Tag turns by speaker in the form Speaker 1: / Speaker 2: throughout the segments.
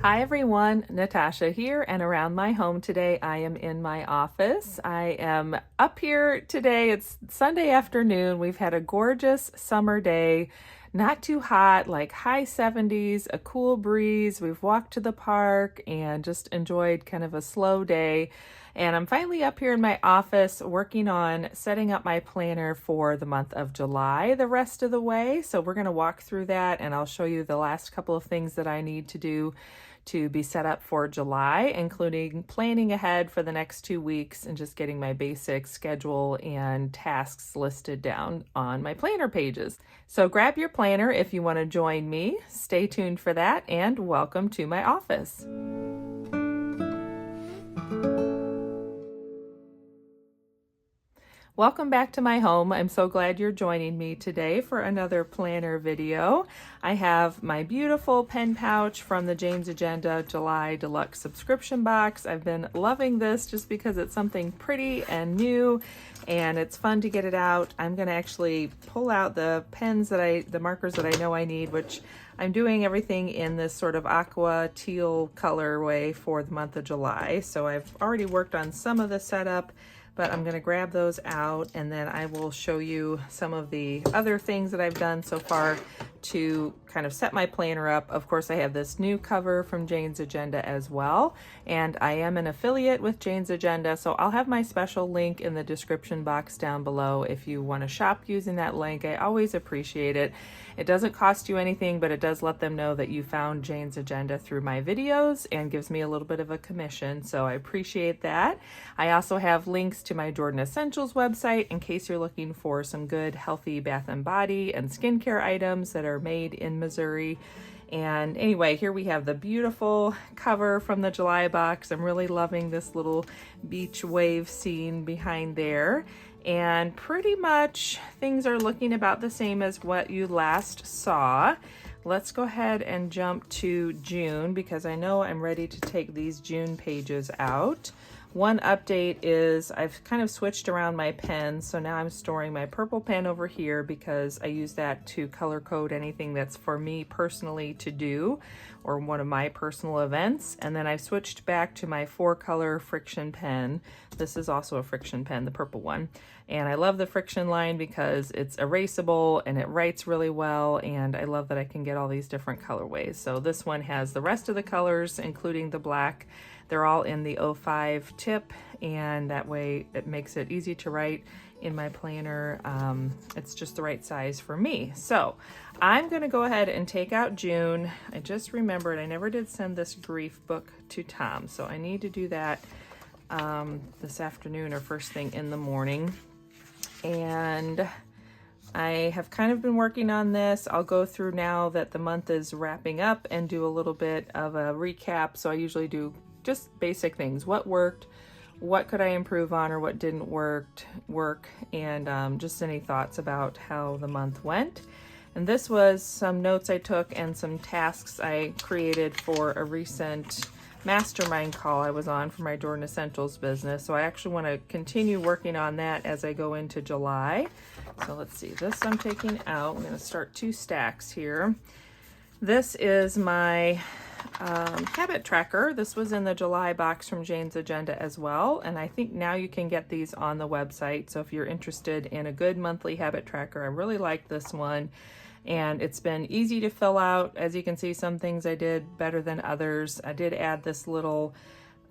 Speaker 1: Hi everyone, Natasha here, and around my home today I am in my office. I am up here today. It's Sunday afternoon. We've had a gorgeous summer day, not too hot, like high 70s, a cool breeze. We've walked to the park and just enjoyed kind of a slow day. And I'm finally up here in my office working on setting up my planner for the month of July the rest of the way. So we're going to walk through that and I'll show you the last couple of things that I need to do to be set up for July, including planning ahead for the next 2 weeks and just getting my basic schedule and tasks listed down on my planner pages. So grab your planner if you want to join me. Stay tuned for that, and welcome to my office. Welcome back to my home. I'm so glad you're joining me today for another planner video. I have my beautiful pen pouch from the Jane's Agenda July Deluxe subscription box. I've been loving this just because it's something pretty and new and it's fun to get it out. I'm going to actually pull out the the markers that I know I need, which I'm doing everything in this sort of aqua teal colorway for the month of July. So I've already worked on some of the setup, but I'm going to grab those out and then I will show you some of the other things that I've done so far to kind of set my planner up. Of course, I have this new cover from Jane's Agenda as well, and I am an affiliate with Jane's Agenda, so I'll have my special link in the description box down below if you want to shop using that link. I always appreciate it. It doesn't cost you anything, but it does let them know that you found Jane's Agenda through my videos and gives me a little bit of a commission, so I appreciate that. I also have links to my Jordan Essentials website in case you're looking for some good healthy bath and body and skincare items that are made in Missouri. And anyway, here we have the beautiful cover from the July box. I'm really loving this little beach wave scene behind there. And pretty much things are looking about the same as what you last saw. Let's go ahead and jump to June because I know I'm ready to take these June pages out. One update is I've kind of switched around my pens, so now I'm storing my purple pen over here because I use that to color code anything that's for me personally to do or one of my personal events. And then I've switched back to my 4-color friction pen. This is also a friction pen, the purple one. And I love the friction line because it's erasable and it writes really well, and I love that I can get all these different colorways. So this one has the rest of the colors, including the black. They're all in the 05 tip, and that way it makes it easy to write in my planner. It's just the right size for me. So I'm going to go ahead and take out June. I just remembered I never did send this grief book to Tom, so I need to do that this afternoon or first thing in the morning. And I have kind of been working on this. I'll go through now that the month is wrapping up and do a little bit of a recap. So I usually do just basic things. What worked, what could I improve on, or what didn't work, and just any thoughts about how the month went. And this was some notes I took and some tasks I created for a recent mastermind call I was on for my Jordan Essentials business. So I actually want to continue working on that as I go into July. So let's see, this I'm taking out. I'm going to start 2 stacks here. This is my habit tracker. This was in the July box from Jane's Agenda as well, and I think now you can get these on the website. So if you're interested in a good monthly habit tracker, I really like this one, and it's been easy to fill out. As you can see, some things I did better than others. I did add this little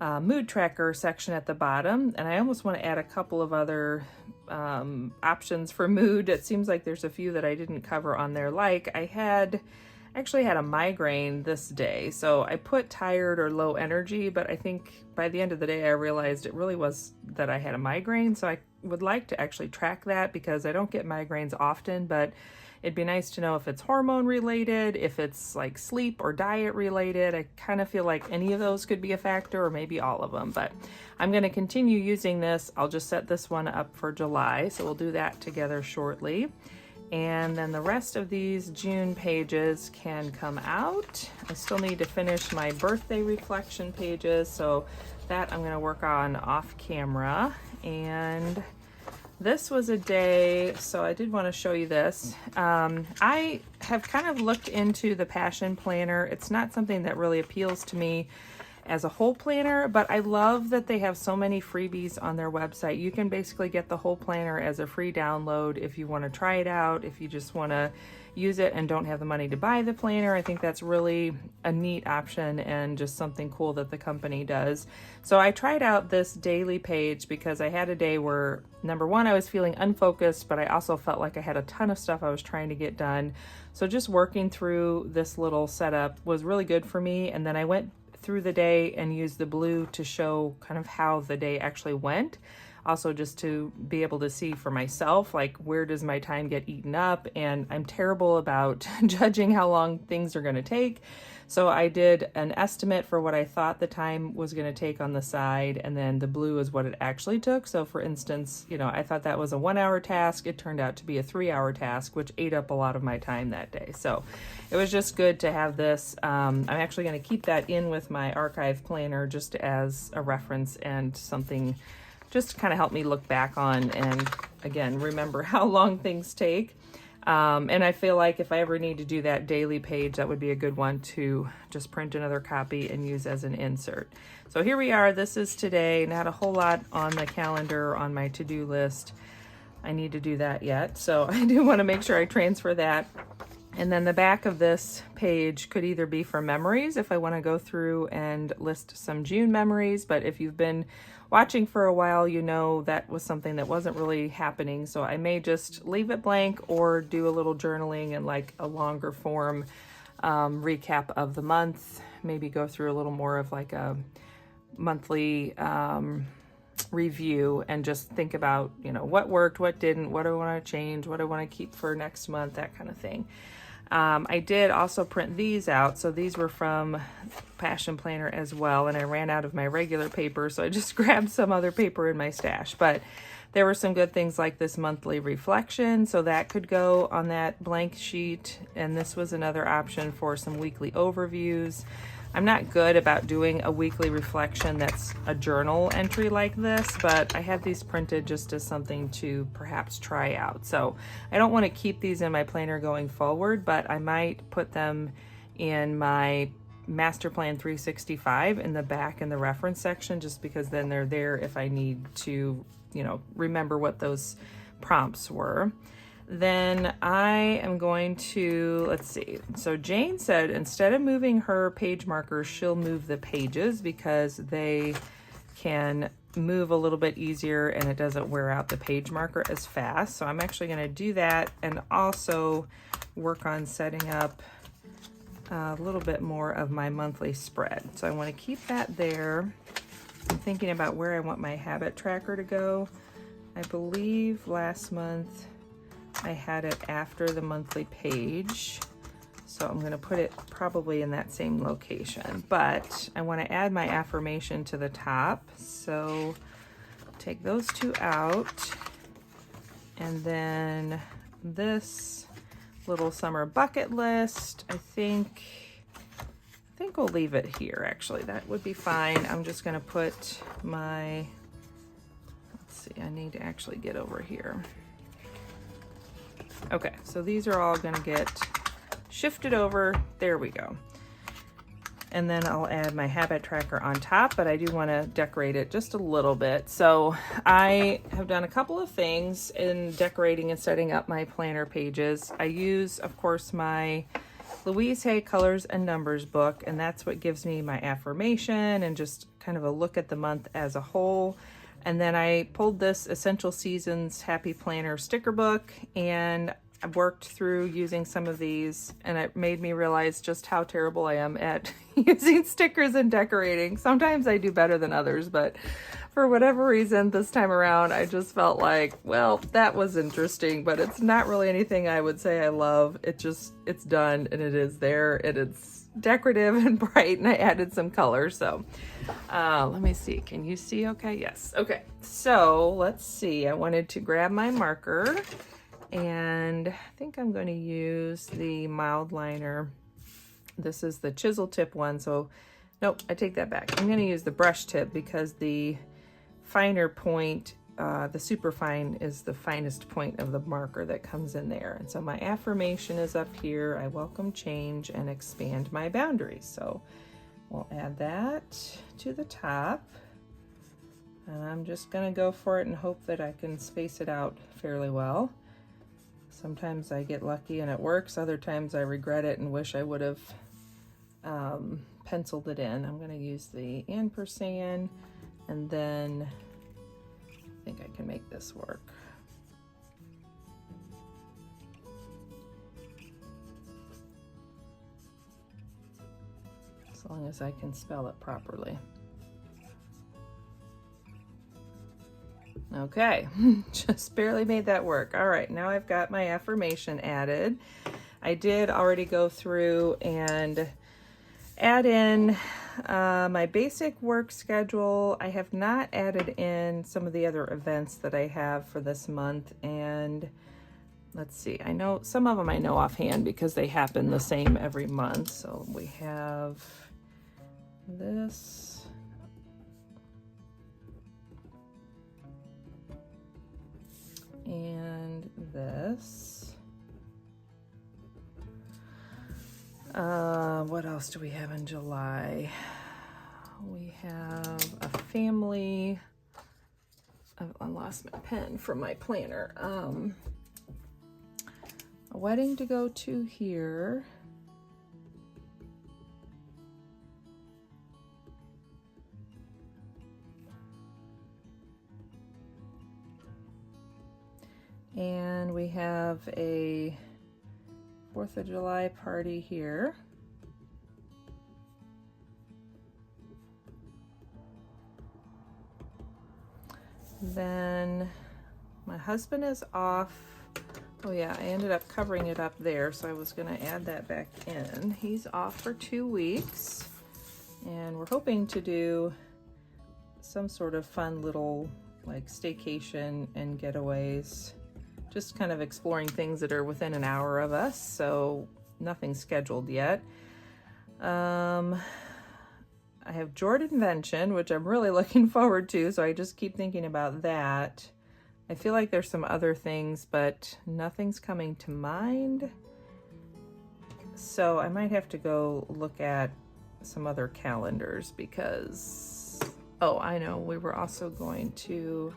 Speaker 1: mood tracker section at the bottom, and I almost want to add a couple of other options for mood. It seems like there's a few that I didn't cover on there. Like I actually had a migraine this day, so I put tired or low energy, but I think by the end of the day I realized it really was that I had a migraine. So I would like to actually track that because I don't get migraines often, but it'd be nice to know if it's hormone related, if it's like sleep or diet related. I kind of feel like any of those could be a factor, or maybe all of them, but I'm going to continue using this. I'll just set this one up for July, so we'll do that together shortly. And then the rest of these June pages can come out. I still need to finish my birthday reflection pages, so that I'm going to work on off camera. And This was a day, so I did want to show you this. I have kind of looked into the Passion Planner. It's not something that really appeals to me as a whole planner, but I love that they have so many freebies on their website. You can basically get the whole planner as a free download if you want to try it out, if you just want to use it and don't have the money to buy the planner. I think that's really a neat option and just something cool that the company does. So I tried out this daily page because I had a day where, number one, I was feeling unfocused, but I also felt like I had a ton of stuff I was trying to get done. So just working through this little setup was really good for me. And then I went through the day and used the blue to show kind of how the day actually went. Also just to be able to see for myself, like, where does my time get eaten up? And I'm terrible about judging how long things are going to take. So I did an estimate for what I thought the time was going to take on the side, and then the blue is what it actually took. So for instance, you know, I thought that was a 1 hour task. It turned out to be a 3 hour task, which ate up a lot of my time that day. So it was just good to have this. I'm actually going to keep that in with my archive planner just as a reference and something just to kind of help me look back on and, again, remember how long things take. And I feel like if I ever need to do that daily page, that would be a good one to just print another copy and use as an insert. So here we are. This is today. Not a whole lot on the calendar on my to-do list. I need to do that yet. So I do want to make sure I transfer that. And then the back of this page could either be for memories if I want to go through and list some June memories, but if you've been watching for a while, you know that was something that wasn't really happening. So I may just leave it blank or do a little journaling and like a longer form recap of the month, maybe go through a little more of like a monthly review and just think about, you know, what worked, what didn't, what do I want to change, what do I want to keep for next month, that kind of thing. I did also print these out. So these were from Passion Planner as well. And I ran out of my regular paper, so I just grabbed some other paper in my stash. But there were some good things like this monthly reflection. So that could go on that blank sheet. And this was another option for some weekly overviews. I'm not good about doing a weekly reflection that's a journal entry like this, but I have these printed just as something to perhaps try out. So I don't want to keep these in my planner going forward, but I might put them in my Master Plan 365 in the back in the reference section, just because then they're there if I need to, you know, remember what those prompts were. Then I am going to, let's see. So Jane said instead of moving her page markers, she'll move the pages because they can move a little bit easier and it doesn't wear out the page marker as fast. So I'm actually going to do that and also work on setting up a little bit more of my monthly spread. So I want to keep that there. I'm thinking about where I want my habit tracker to go. I believe last month I had it after the monthly page, so I'm going to put it probably in that same location, but I want to add my affirmation to the top, so take those two out, and then this little summer bucket list, I think we'll leave it here. Actually, that would be fine. I'm just going to put my, let's see, I need to actually get over here. Okay, so these are all going to get shifted over. There we go. And then I'll add my habit tracker on top, but I do want to decorate it just a little bit. So I have done a couple of things in decorating and setting up my planner pages. I use, of course, my Louise Hay Colors and Numbers book, and that's what gives me my affirmation and just kind of a look at the month as a whole. And then I pulled this Essential Seasons Happy Planner sticker book, and I worked through using some of these, and it made me realize just how terrible I am at using stickers and decorating. Sometimes I do better than others, but for whatever reason this time around, I just felt like, well, that was interesting, but it's not really anything I would say I love. It's done, and it is there, and it's decorative and bright, and I added some color. So let me see, can you see okay? Yes. Okay, so let's see, I wanted to grab my marker, and I think I'm going to use the mild liner. This is the chisel tip one, so nope, I take that back. I'm going to use the brush tip because the finer point the superfine is the finest point of the marker that comes in there. And so my affirmation is up here. I welcome change and expand my boundaries. So we'll add that to the top. And I'm just gonna go for it and hope that I can space it out fairly well. Sometimes I get lucky and it works. Other times I regret it and wish I would have penciled it in. I'm gonna use the ampersand, and then I think I can make this work. As long as I can spell it properly. Okay, just barely made that work. All right, now I've got my affirmation added. I did already go through and add in my basic work schedule. I have not added in some of the other events that I have for this month. And let's see, I know some of them I know offhand because they happen the same every month. So we have this. And this. What else do we have in July? We have a family. I lost my pen from my planner. A wedding to go to here. And we have a 4th of July party here. Then my husband is off. Oh yeah, I ended up covering it up there, so I was gonna add that back in. He's off for 2 weeks, and we're hoping to do some sort of fun little like staycation and getaways. Just kind of exploring things that are within an hour of us, so nothing scheduled yet. I have Jordanvention, which I'm really looking forward to, so I just keep thinking about that. I feel like there's some other things, but nothing's coming to mind. So I might have to go look at some other calendars because, oh, I know, we were also going to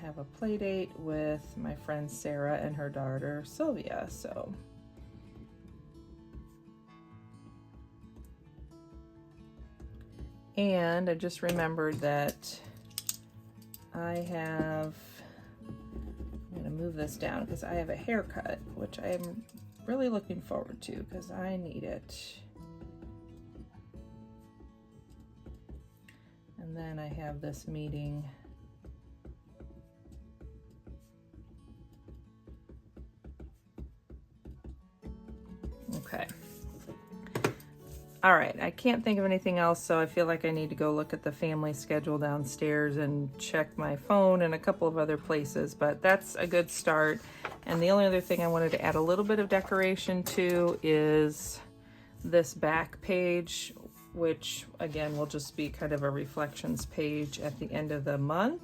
Speaker 1: have a play date with my friend Sarah and her daughter Sylvia. So and I just remembered that I'm gonna move this down because I have a haircut, which I'm really looking forward to because I need it. And then I have this meeting. Okay. All right, I can't think of anything else, so I feel like I need to go look at the family schedule downstairs and check my phone and a couple of other places, but that's a good start. And the only other thing I wanted to add a little bit of decoration to is this back page, which again will just be kind of a reflections page at the end of the month.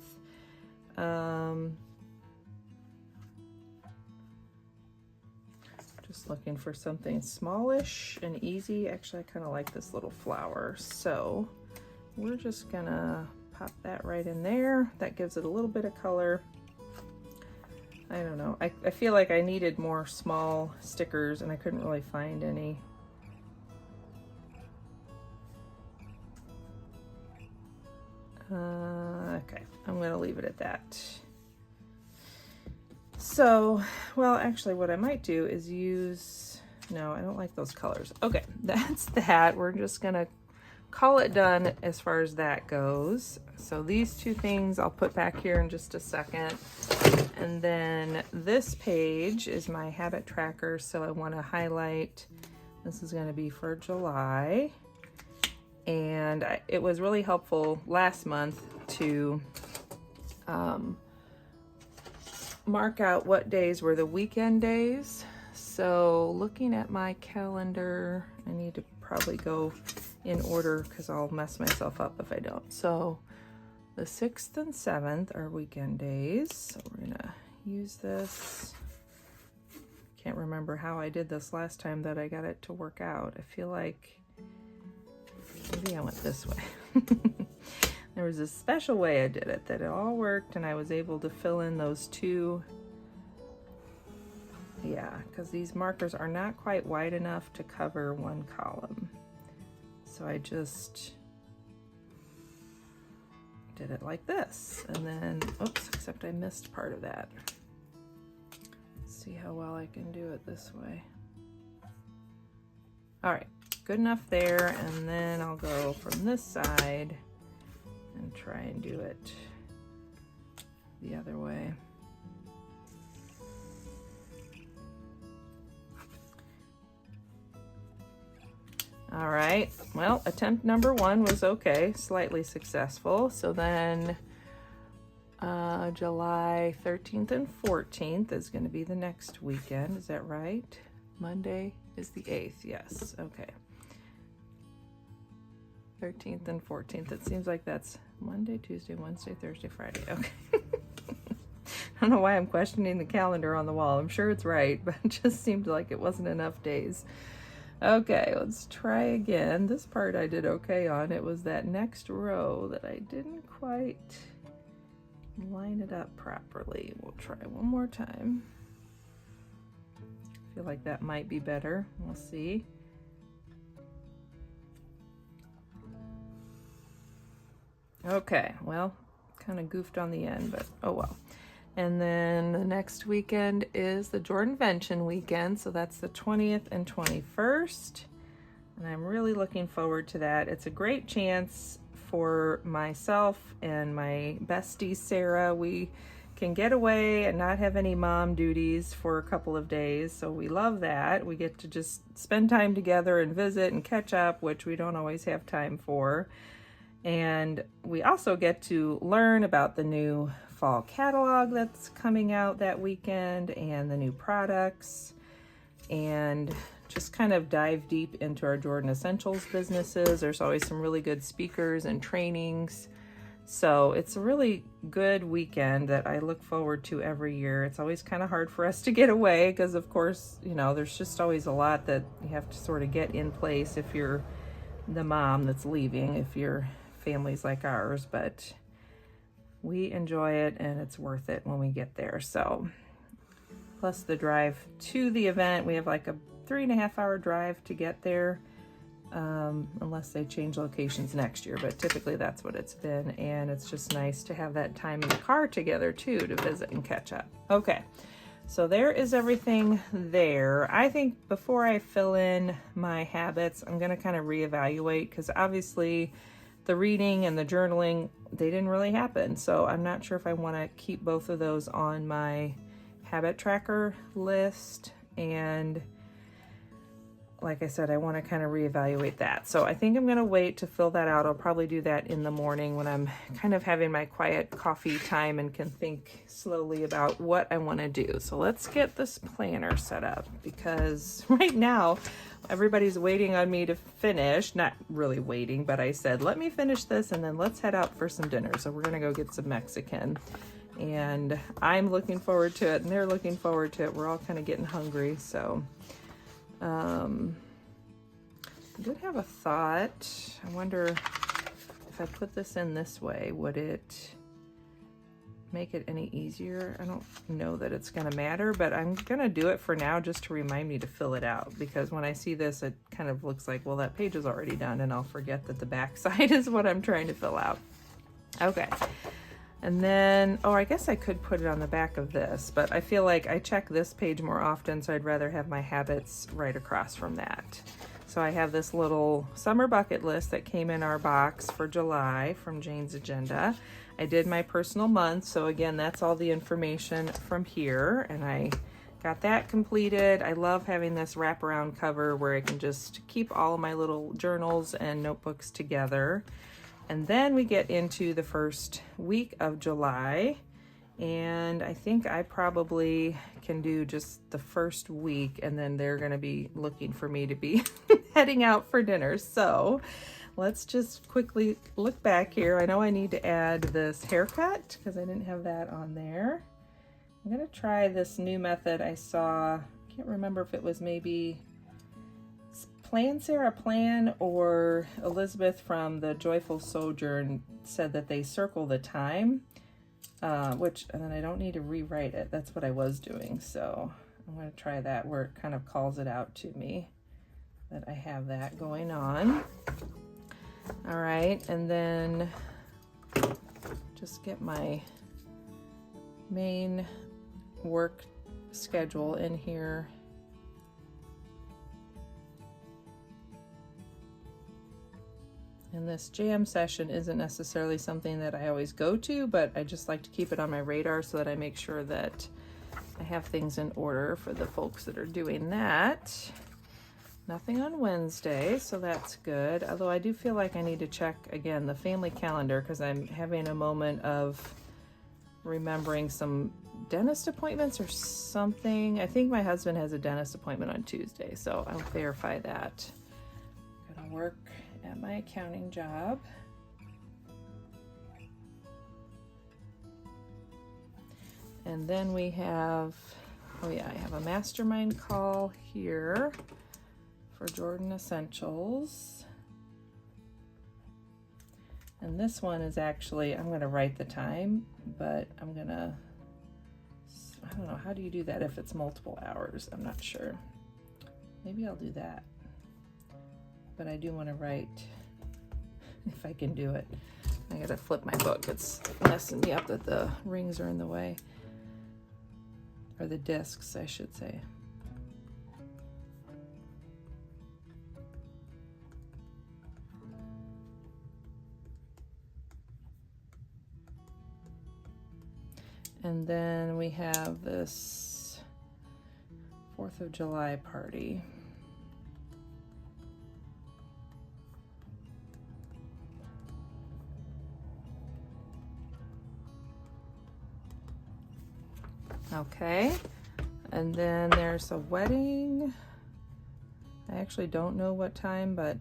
Speaker 1: Just looking for something smallish and easy. Actually, I kind of like this little flower. So we're just gonna pop that right in there. That gives it a little bit of color. I don't know. I feel like I needed more small stickers and I couldn't really find any. Okay, I'm gonna leave it at that. So, well, actually what I might do is use, no, I don't like those colors. Okay, that's that. We're just gonna call it done as far as that goes. So these two things I'll put back here in just a second. And then this page is my habit tracker. So I wanna highlight, this is gonna be for July. And it was really helpful last month to mark out what days were the weekend days. So looking at my calendar, I need to probably go in order because I'll mess myself up if I don't. So the 6th and 7th are weekend days, so we're gonna use this. Can't remember how I did this last time that I got it to work out. I feel like maybe I went this way. There was a special way I did it that it all worked, and I was able to fill in those two. Yeah, because these markers are not quite wide enough to cover one column. So I just did it like this, and then, oops, except I missed part of that. Let's see how well I can do it this way. All right, good enough there, and then I'll go from this side and try and do it the other way. All right, well, attempt number 1 was okay, slightly successful. So then July 13th and 14th is going to be the next weekend. Is that right? Monday is the 8th, yes, okay. 13th and 14th, it seems like that's Monday, Tuesday, Wednesday, Thursday, Friday, okay. I don't know why I'm questioning the calendar on the wall. I'm sure it's right, but it just seemed like it wasn't enough days. Okay, let's try again. This part I did okay on. It was that next row that I didn't quite line it up properly. We'll try one more time. I feel like that might be better. We'll see. Okay, well, kind of goofed on the end, but oh well. And then the next weekend is the Jordanvention weekend, so that's the 20th and 21st. And I'm really looking forward to that. It's a great chance for myself and my bestie Sarah. We can get away and not have any mom duties for a couple of days, so we love that. We get to just spend time together and visit and catch up, which we don't always have time for. And we also get to learn about the new fall catalog that's coming out that weekend and the new products, and just kind of dive deep into our Jordan Essentials businesses. There's always some really good speakers and trainings. So it's a really good weekend that I look forward to every year. It's always kind of hard for us to get away because, of course, you know, there's just always a lot that you have to sort of get in place if you're the mom that's leaving, if your family's like ours, but we enjoy it and it's worth it when we get there. So plus the drive to the event, we have like a 3.5-hour drive to get there, unless they change locations next year, but typically that's what it's been. And it's just nice to have that time in the car together too, to visit and catch up. Okay, so there is everything there. I think before I fill in my habits, I'm gonna kind of reevaluate, because obviously the reading and the journaling, they didn't really happen. So I'm not sure if I want to keep both of those on my habit tracker list. And like I said, I want to kind of reevaluate that. So I think I'm going to wait to fill that out. I'll probably do that in the morning when I'm kind of having my quiet coffee time and can think slowly about what I want to do. So let's get this planner set up, because right now everybody's waiting on me to finish. Not really waiting, but I said, let me finish this and then let's head out for some dinner. So we're going to go get some Mexican. And I'm looking forward to it and they're looking forward to it. We're all kind of getting hungry. So I did have a thought. I wonder if I put this in this way, would it make it any easier? I don't know that it's gonna matter, but I'm gonna do it for now just to remind me to fill it out, because when I see this, it kind of looks like, well, that page is already done, and I'll forget that the back side is what I'm trying to fill out. Okay. And then, oh, I guess I could put it on the back of this, but I feel like I check this page more often, so I'd rather have my habits right across from that. So I have this little summer bucket list that came in our box for July from Jane's Agenda. I did my personal month, so again, that's all the information from here, and I got that completed. I love having this wraparound cover where I can just keep all of my little journals and notebooks together. And then we get into the first week of July, and I think I probably can do just the first week, and then they're going to be looking for me to be heading out for dinner. So let's just quickly look back here. I know I need to add this haircut because I didn't have that on there. I'm gonna try this new method I saw. I can't remember if it was maybe Plan Sarah Plan or Elizabeth from the Joyful Sojourn said that they circle the time, and then I don't need to rewrite it. That's what I was doing. So I'm gonna try that where it kind of calls it out to me that I have that going on. All right, and then just get my main work schedule in here. And this jam session isn't necessarily something that I always go to, but I just like to keep it on my radar so that I make sure that I have things in order for the folks that are doing that. Nothing on Wednesday, so that's good. Although I do feel like I need to check again the family calendar because I'm having a moment of remembering some dentist appointments or something. I think my husband has a dentist appointment on Tuesday, so I'll verify that. I'm gonna work at my accounting job. And then we have, oh yeah, I have a mastermind call here for Jordan Essentials. And this one is actually, I'm gonna write the time, but I don't know, how do you do that if it's multiple hours? I'm not sure. Maybe I'll do that. But I do want to write, if I can do it. I gotta flip my book. It's messing me up that the rings are in the way. Or the discs, I should say. And then we have this 4th of July party. Okay, and then there's a wedding. I actually don't know what time, but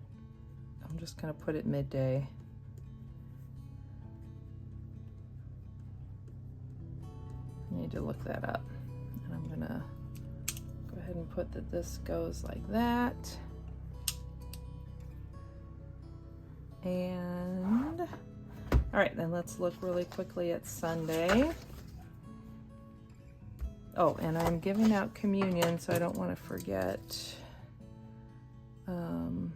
Speaker 1: I'm just gonna put it midday. I need to look that up. And I'm gonna go ahead and put that this goes like that. And, all right, then let's look really quickly at Sunday. Oh, and I'm giving out communion, so I don't want to forget. I'm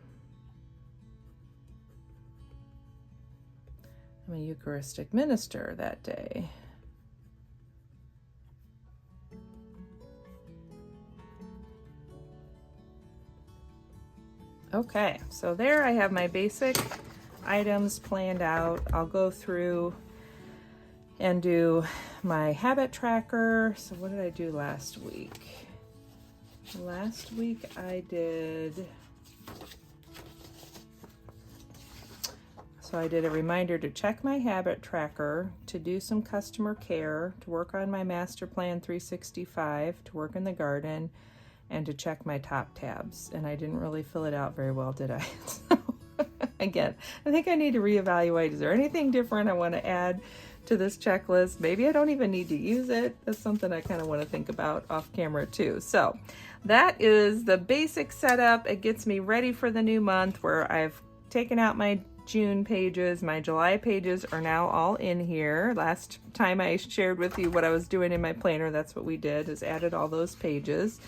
Speaker 1: a Eucharistic minister that day. Okay, so there I have my basic items planned out. I'll go through and do my habit tracker. So what did I do last week? Last week I did, so I did a reminder to check my habit tracker, to do some customer care, to work on my master plan 365, to work in the garden, and to check my top tabs. And I didn't really fill it out very well, did I? So, again, I think I need to reevaluate. Is there anything different I want to add to this checklist? Maybe I don't even need to use it. That's something I kind of want to think about off camera too. So that is the basic setup. It gets me ready for the new month, where I've taken out my June pages. My July pages are now all in here. Last time I shared with you what I was doing in my planner, that's what we did, is added all those pages.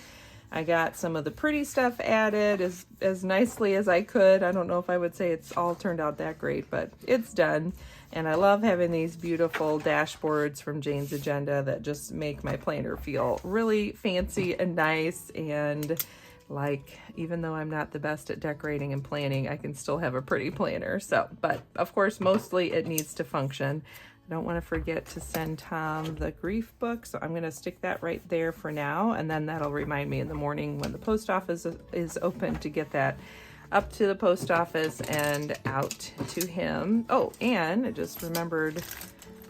Speaker 1: I got some of the pretty stuff added as nicely as I could. I don't know if I would say it's all turned out that great, but it's done. And I love having these beautiful dashboards from Jane's Agenda that just make my planner feel really fancy and nice, and like, even though I'm not the best at decorating and planning, I can still have a pretty planner. So, but of course, mostly it needs to function. I don't want to forget to send Tom the grief book, so I'm going to stick that right there for now, and then that'll remind me in the morning when the post office is open to get that up to the post office and out to him. Oh, and I just remembered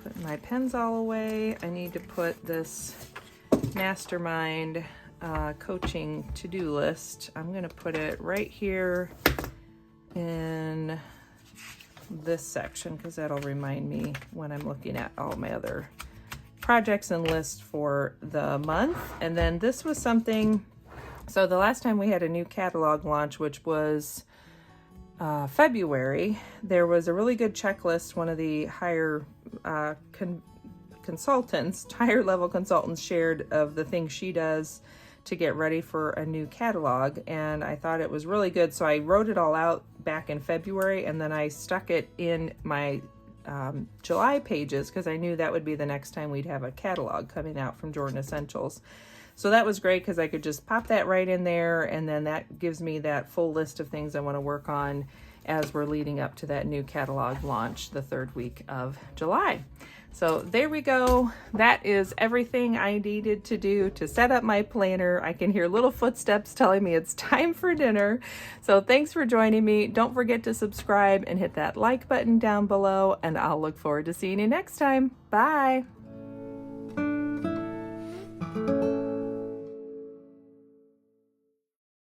Speaker 1: putting my pens all away. I need to put this mastermind coaching to-do list. I'm going to put it right here in this section because that'll remind me when I'm looking at all my other projects and lists for the month. And then this was something, so the last time we had a new catalog launch, which was February, there was a really good checklist one of the higher consultants, higher level consultants shared of the things she does to get ready for a new catalog, and I thought it was really good, so I wrote it all out back in February, and then I stuck it in my July pages because I knew that would be the next time we'd have a catalog coming out from Jordan Essentials. So that was great because I could just pop that right in there, and then that gives me that full list of things I want to work on as we're leading up to that new catalog launch the 3rd week of July. So there we go. That is everything I needed to do to set up my planner. I can hear little footsteps telling me it's time for dinner. So thanks for joining me. Don't forget to subscribe and hit that like button down below, and I'll look forward to seeing you next time. Bye.